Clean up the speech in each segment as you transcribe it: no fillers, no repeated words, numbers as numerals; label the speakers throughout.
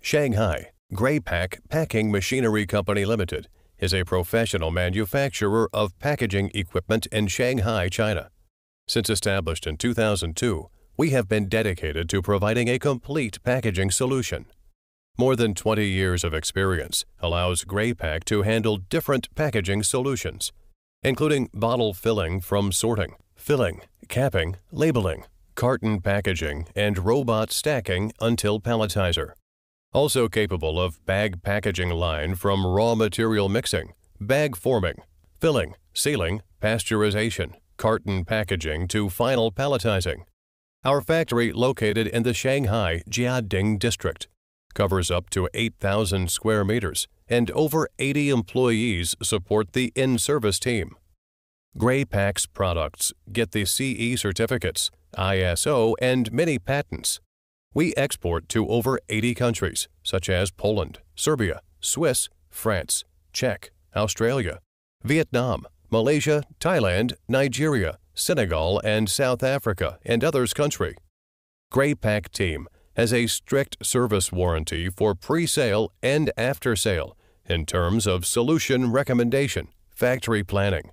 Speaker 1: Shanghai, Grepack Packing Machinery Company Limited is a professional manufacturer of packaging equipment in Shanghai, China. Since established in 2002, we have been dedicated to providing a complete packaging solution. More than 20 years of experience allows Grepack to handle different packaging solutions, including bottle filling from sorting, filling, capping, labeling, carton packaging, and robot stacking until palletizer. Also capable of bag packaging line from raw material mixing, bag forming, filling, sealing, pasteurization, carton packaging to final palletizing. Our factory, located in the Shanghai Jiading district, covers up to 8,000 square meters, and over 80 employees support the in-service team. Grepack's products get the CE certificates, ISO, and many patents. We export to over 80 countries, such as Poland, Serbia, Swiss, France, Czech, Australia, Vietnam, Malaysia, Thailand, Nigeria, Senegal, and South Africa, and others country. Grepack team has a strict service warranty for pre-sale and after-sale in terms of solution recommendation, factory planning,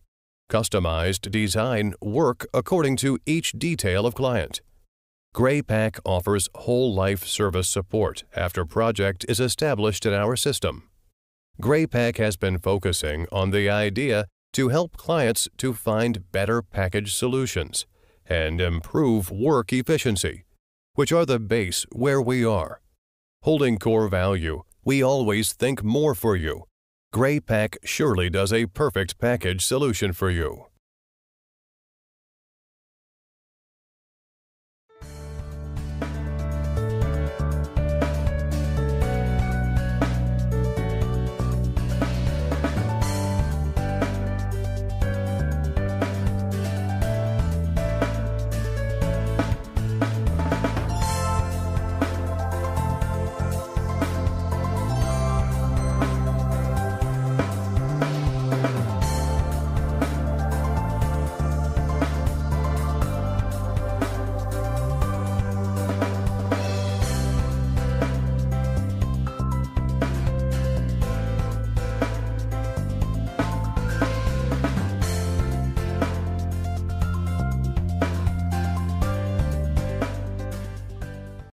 Speaker 1: customized design work according to each detail of client. Grepack offers whole-life service support after project is established in our system. Grepack has been focusing on the idea to help clients to find better package solutions and improve work efficiency, which are the base where we are. Holding core value, we always think more for you. Grepack surely does a perfect package solution for you.